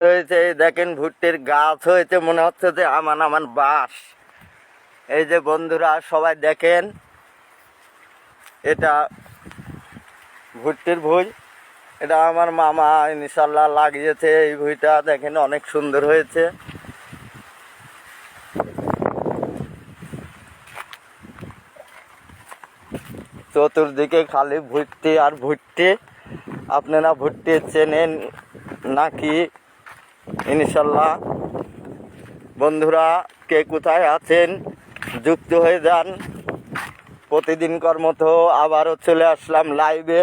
হয়েছে। এই দেখেন ভুট্টির গাছ হয়েছে, মনে হচ্ছে যে আমান আমান বাঁশ। এই যে বন্ধুরা সবাই দেখেন, এটা ভুট্টির ভুঁই। এটা আমার মামা ইনশাল্লাহ লাগিয়েছে। এই ভুঁইটা দেখেন অনেক সুন্দর হয়েছে। চতুর্দিকে খালি ভুট্টি আর ভুট্টি। আপনারা ভুট্টি চেনেন নাকি? ইনশাল্লাহ বন্ধুরা কে কোথায় আছেন যুক্ত হয়ে যান। প্রতিদিনকার মতো আবারও চলে আসলাম লাইভে।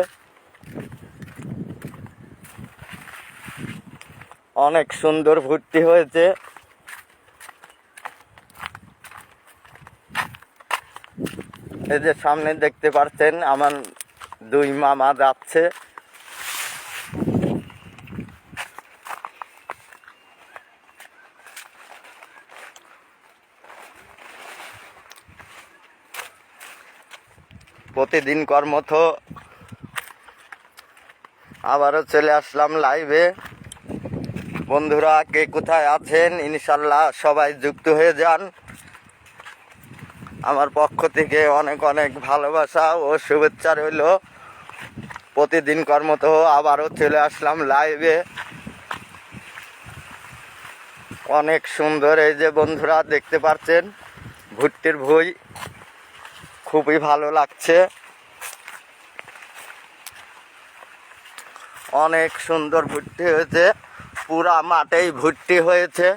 অনেক সুন্দর ভুট্টি হয়েছে। এই যে সামনে দেখতে পাচ্ছেন আমার দুই মামা যাচ্ছে। প্রতিদিনকার মতো আবারও চলে আসলাম লাইভে। বন্ধুরা কে কোথায় আছেন ইনশাল্লাহ সবাই যুক্ত হয়ে যান। আমার পক্ষ থেকে অনেক অনেক ভালোবাসা ও শুভেচ্ছা রইল। প্রতিদিনকার মতো আবারও চলে আসলাম লাইভে। অনেক সুন্দর এই যে বন্ধুরা দেখতে পাচ্ছেন ভুট্টির ভুঁই, খুবই ভালো লাগছে। অনেক সুন্দর ভুট্টি হয়েছে, পুরা মাঠেই ভুট্টি হয়েছে।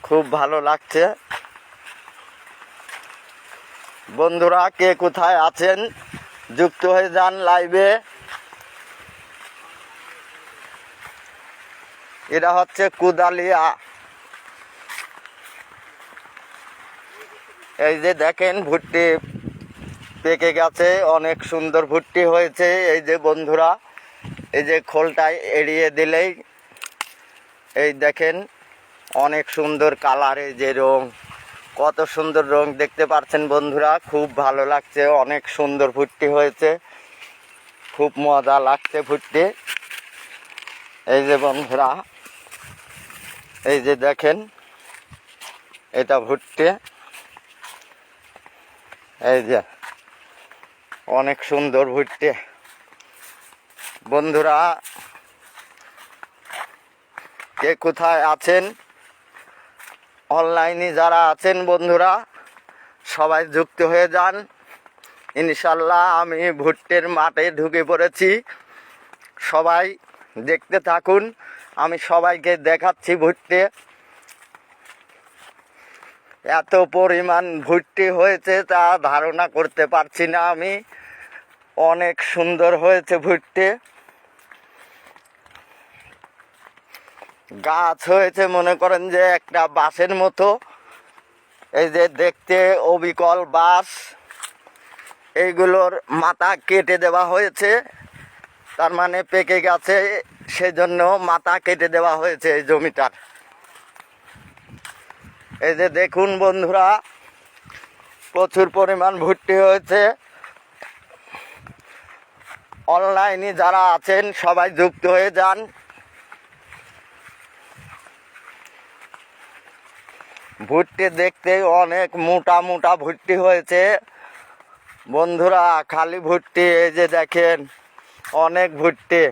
খুব ভালো লাগছে। বন্ধুরা কে কোথায় আছেন যুক্ত হয়ে যান লাইভে। এটা হচ্ছে কুদালিয়া। এই যে দেখেন ভুট্টি পেকে গেছে, অনেক সুন্দর ভুট্টি হয়েছে। এই যে বন্ধুরা এই যে খোলটায় এড়িয়ে দিলেই এই দেখেন অনেক সুন্দর কালার। এই যে রং, কত সুন্দর রং দেখতে পাচ্ছেন বন্ধুরা, খুব ভালো লাগছে। অনেক সুন্দর ভুট্টি হয়েছে, খুব মজা লাগছে ভুট্টি। এই যে বন্ধুরা এই যে দেখেন এটা ভুট্টি। এই যে অনেক সুন্দর ভুট্টি। বন্ধুরা কে কোথায় আছেন অনলাইনে যারা আছেন বন্ধুরা সবাই যুক্ত হয়ে যান। ইনশাল্লাহ আমি ভুট্টির মাঠে ঢুকে পড়েছি, সবাই দেখতে থাকুন। আমি সবাইকে দেখাচ্ছি ভুট্টি। এত পরিমাণ ভুট্টি হয়েছে তা ধারণা করতে পারছি না আমি। অনেক সুন্দর হয়েছে ভুট্টি। গাছ হয়েছে মনে করেন যে একটা বাঁশের মতো। এই যে দেখতে অবিকল বাঁশ। এইগুলোর মাথা কেটে দেওয়া হয়েছে, তার মানে পেকে গেছে, সেজন্য মাথা কেটে দেওয়া হয়েছে এই জমিটার। এই যে দেখুন বন্ধুরা প্রচুর পরিমাণ ভুট্টি হয়েছে। অনলাইনে যারা আছেন সবাই যুক্ত হয়ে যান। ভুট্টি দেখতে অনেক মোটা মোটা ভুট্টি হয়েছে বন্ধুরা, খালি ভুট্টি। এই যে দেখেন অনেক ভুট্টি।